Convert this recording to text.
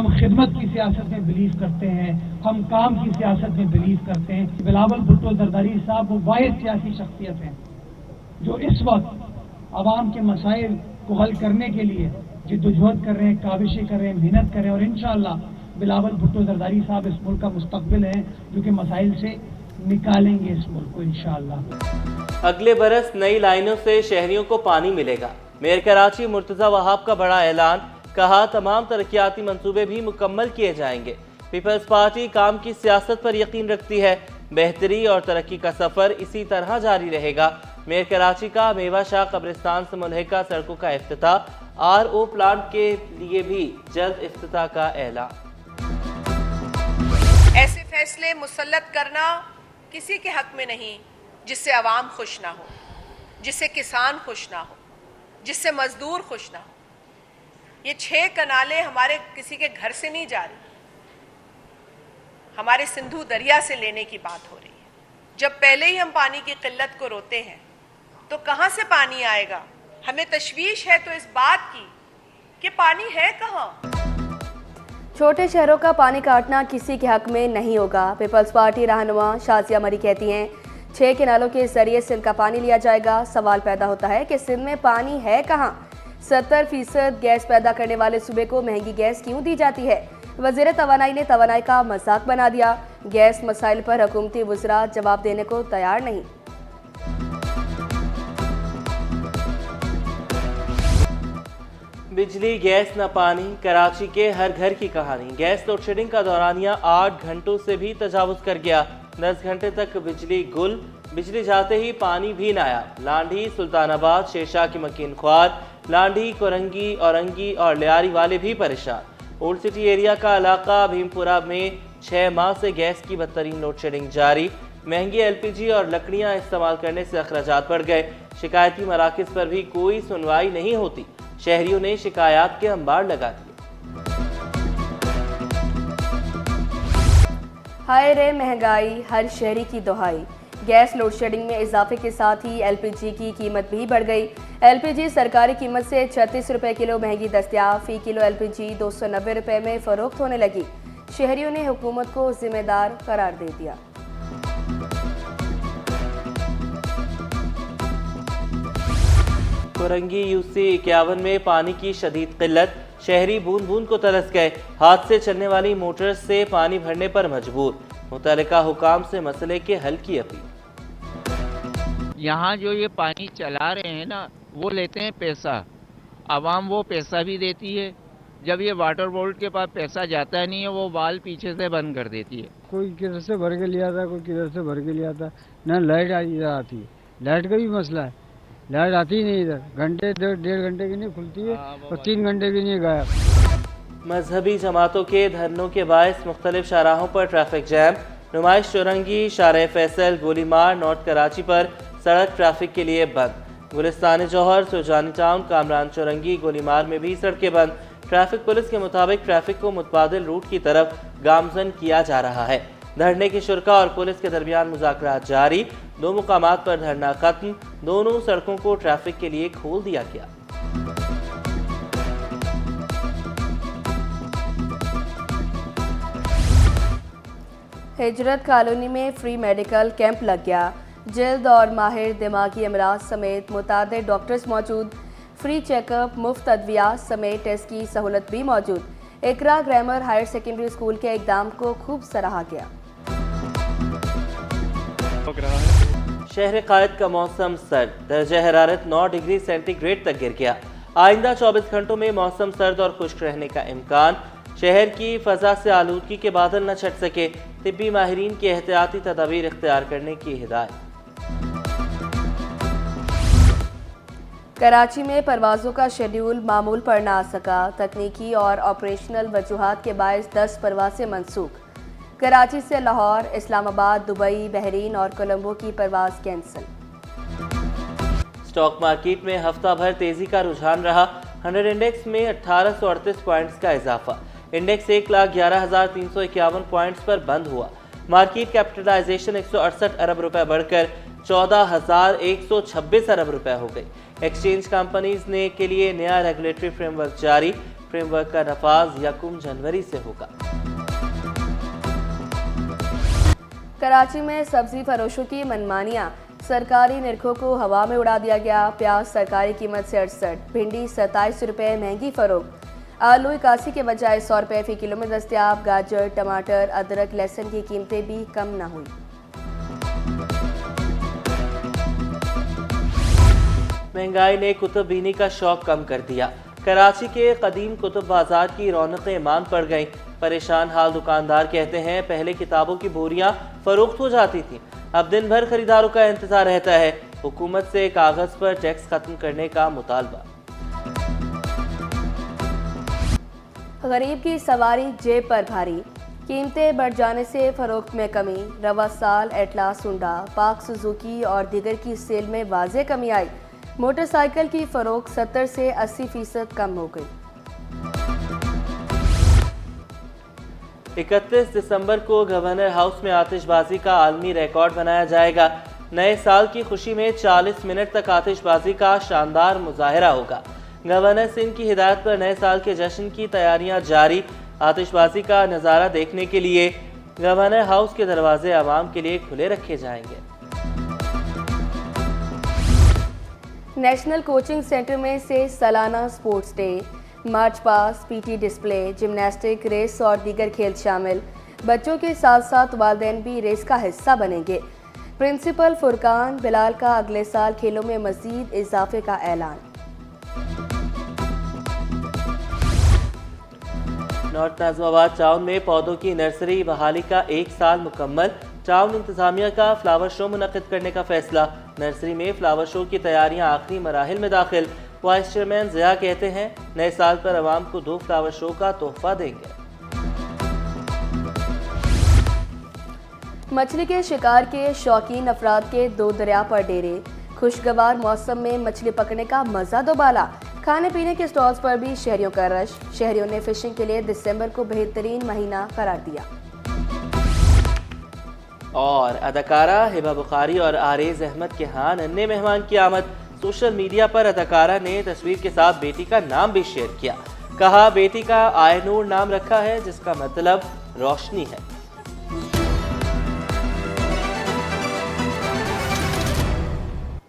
हम खिदमत की सियासत में बिलीव करते हैं, हम काम की सियासत में बिलीव करते हैं। बिलावल भुट्टो जरदारी साहब वो वाहिद सियासी शख्सियत हैं जो इस वक्त आवाम के मसाइल को हल करने के लिए जिद्दोजहद कर रहे हैं, काविशें कर रहे हैं, मेहनत कर रहे हैं और इंशाअल्लाह बिलावल भुट्टो जरदारी साहब इस मुल्क का मुस्तकबिल है जो कि मसाइल से निकालेंगे इस मुल्क को इंशाअल्लाह। अगले बरस नई लाइनों से शहरियों को पानी मिलेगा। मेयर कराची मुर्तजा वहाब का बड़ा ऐलान, कहा तमाम तरक्याती मंसूबे भी मुकम्मल किए जाएंगे। पीपल्स पार्टी काम की सियासत पर यकीन रखती है, बेहतरी और तरक्की का सफर इसी तरह जारी रहेगा। मेयर कराची का मेवा शाह कब्रिस्तान से मुल्हिका सड़कों का इफ्तिताह, RO प्लांट के लिए भी जल्द इफ्तिताह का ऐलान। ऐसे फैसले मुसल्लत करना किसी के हक में नहीं जिससे आवाम खुश ना हो, जिससे किसान खुश ना हो, जिससे मजदूर खुश ना हो। ये 6 कनालें हमारे किसी के घर से नहीं जा रही, हमारे सिंधु दरिया से लेने की बात हो रही है। जब पहले ही हम पानी की किल्लत को रोते हैं तो कहां से पानी आएगा? हमें तशवीश है तो इस बात की कि पानी है कहां। छोटे शहरों का पानी काटना किसी के हक में नहीं होगा। पीपल्स पार्टी रहनुमा शाजिया मरी कहती हैं 6 किनालों के जरिए सिंध का पानी लिया जाएगा। सवाल पैदा होता है कि सिंध में पानी है कहाँ? 70% गैस पैदा करने वाले सूबे को महंगी गैस क्यों दी जाती है? वज़ीर तवानाई ने तवानाई का मजाक बना दिया। गैस मसाइल पर हुकूमती वज़रा जवाब देने को तैयार नहीं। बिजली, गैस न पानी, कराची के हर घर की कहानी। गैस लोड शेडिंग का दौरानिया 8 घंटों से भी तजावुज कर गया। 10 घंटे तक बिजली गुल, बिजली जाते ही पानी भी न आया। लांढी, सुल्तानाबाद, शेरशाह की मकीन ख्वार, लांढी, कोरंगी, औरंगी और लियारी वाले भी परेशान। ओल्ड सिटी एरिया का इलाका भीमपुरा में 6 माह से गैस की बदतरीन लोड शेडिंग जारी। महंगी LPG और लकड़ियां इस्तेमाल करने से अखराजात बढ़ गए। शिकायती मराकज़ पर भी कोई सुनवाई नहीं होती। शहरियों ने शिकायत के अंबार लगा दिए। हाय रे महंगाई, हर शहरी की दुहाई। गैस लोड शेडिंग में इजाफे के साथ ही LPG की कीमत भी बढ़ गई। LPG सरकारी कीमत से 36 रुपये किलो महंगी दस्तियाब। फी किलो LPG 290 रुपये में फरोख्त होने लगी। शहरियों ने हुकूमत को जिम्मेदार करार दे दिया। कोरंगी UC 51 में पानी की शदीद किल्लत, शहरी बूंद बूंद को तरस गए। हाथ से चलने वाली मोटर से पानी भरने पर मजबूर। मुतल्लिका हुकाम से मसले के हल की अपील। यहाँ जो ये पानी चला रहे हैं ना, वो लेते हैं पैसा, आवाम वो पैसा भी देती है। जब ये वाटर बोर्ड के पास पैसा जाता नहीं है, वो वाल पीछे से बंद कर देती है। कोई किधर से भर के लिया था, कोई किधर से भर के लिया था। ना लाइट इधर आती है, लाइट का भी मसला है, लाइट आती ही नहीं इधर। घंटे 1.5 घंटे की नहीं खुलती है और 3 घंटे की नहीं गायब। मजहबी जमातों के धरनों के बायस मुख्तलिफ शाहराहों पर ट्रैफिक जैम। नुमाइश चौरंगी, शाहराह फैसल, गोलीमार, नॉर्थ कराची पर सड़क ट्रैफिक के लिए बंद। गुलिस्तान जौहर, सुजानी टाउन, कामरान चौरंगी, गोलीमार में भी सड़कें बंद। ट्रैफिक पुलिस के मुताबिक ट्रैफिक को मुतबादिल रूट की तरफ गामजन किया जा रहा है। धरने के शुरा और पुलिस के दरमियान मुज़ाकरात जारी। 2 मुकामात पर धरना खत्म। दोनों सड़कों को ट्रैफिक के लिए खोल दिया गया। हिजरत कॉलोनी में फ्री मेडिकल कैंप लग गया। जल्द और माहिर दिमागी अमराज समेत मुतादिद डॉक्टर्स मौजूद। फ्री चेकअप, मुफ्त अद्वियात समेत टेस्ट की सहूलत भी मौजूद। इकरा ग्रामर हायर सेकेंडरी स्कूल के इक़दाम को खूब सराहा गया। शहर कायद का मौसम सर्द, दर्जा हरारत 9 डिग्री सेंटीग्रेड तक गिर गया। आइंदा 24 घंटों में मौसम सर्द और खुश्क रहने का इम्कान। शहर की फजा से आलूदगी के बादल न छट सके। तिब्बी माहिरीन की एहतियाती तदाबीर इख्तियार करने की हिदायत। कराची में परवाज़ों का शेड्यूल मामूल पर ना आ सका। तकनीकी और ऑपरेशनल वजूहात के बायस 10 परवाज़ें मनसूख। कराची से लाहौर, इस्लामाबाद, दुबई, बहरीन और कोलंबो की परवाज़ कैंसिल। स्टॉक मार्केट में हफ्ता भर तेजी का रुझान रहा। 100 इंडेक्स में 1838 पॉइंट्स का इजाफा। इंडेक्स 1,11,351 पॉइंट्स पर बंद हुआ। मार्केट कैपिटलाइजेशन 168 अरब रुपए बढ़कर 14,126 अरब रुपए हो गई। एक्सचेंज कंपनीज ने के लिए नया रेगुलेटरी फ्रेमवर्क जारी। फ्रेमवर्क का नफाज 1 जनवरी से होगा। कराची में सब्जी फरोशों की मनमानियां, सरकारी निरखों को हवा में उड़ा दिया गया। प्याज सरकारी कीमत से 68, भिंडी 27 रुपये महंगी फरोख्त, आलू 81 के बजाय 100 रुपये फी किलो में दस्तियाब। गाजर, टमाटर, अदरक, लहसुन की कीमतें भी कम न हुई। महंगाई ने कुतुब बीनी का शौक कम कर दिया। कराची के कदीम कुतुब बाजार की रौनकें मान पड़ गईं। परेशान हाल दुकानदार कहते हैं, पहले किताबों की बोरियां फरोख्त हो जाती थीं, अब दिन भर खरीदारों का इंतजार रहता है। हुकूमत से कागज पर टैक्स खत्म करने का मुतालबा। गरीब की सवारी जेब पर भारी, कीमतें बढ़ जाने से फरोख्त में कमी। रवा साल एटलास, हुंडा, पाक सुजुकी और दीगर की सेल में वाज़ेह कमी आई। मोटरसाइकिल की फरोख्त 70 से 80% कम हो गई। 31 दिसंबर को गवर्नर हाउस में आतिशबाजी का आलमी रिकॉर्ड बनाया जाएगा। नए साल की खुशी में 40 मिनट तक आतिशबाजी का शानदार मुजाहरा होगा। गवर्नर सिंह की हिदायत पर नए साल के जश्न की तैयारियां जारी। आतिशबाजी का नज़ारा देखने के लिए गवर्नर हाउस के दरवाजे आवाम के लिए खुले रखे जाएंगे। नेशनल कोचिंग सेंटर में से सालाना स्पोर्ट्स डे, मार्च पास, पीटी डिस्प्ले, जिम्नास्टिक, रेस और दीगर खेल शामिल। बच्चों के साथ साथ वालिदैन भी रेस का हिस्सा बनेंगे। प्रिंसिपल फुरकान बिलाल का अगले साल खेलों में मजीद इजाफे का ऐलान। नॉर्थ नाज़िमाबाद टाउन में पौधों की नर्सरी बहाली का 1 साल मुकम्मल। टाउन इंतजामिया का फ्लावर शो मुनक़िद करने का फैसला। नर्सरी में फ्लावर शो की तैयारियां आखिरी मराहिल में दाखिल। वाइस चेयरमैन ज़िया कहते हैं, नए साल पर आवाम को 2 फ्लावर शो का तोहफा देंगे। मछली के शिकार के शौकीन अफराद के 2 दरिया पर डेरे। खुशगवार मौसम में मछली पकड़ने का मजा दोबाला। खाने पीने के स्टॉल्स पर भी शहरियों का रश। शहरियों ने फिशिंग के लिए दिसंबर को बेहतरीन महीना करार दिया। और अदाकारा हिबा बुखारी और आरेज अहमद के यहाँ नन्हे मेहमान की आमद। सोशल मीडिया पर अदाकारा ने तस्वीर के साथ बेटी का नाम भी शेयर किया। कहा, बेटी का आयनूर नाम रखा है, जिसका मतलब रोशनी है।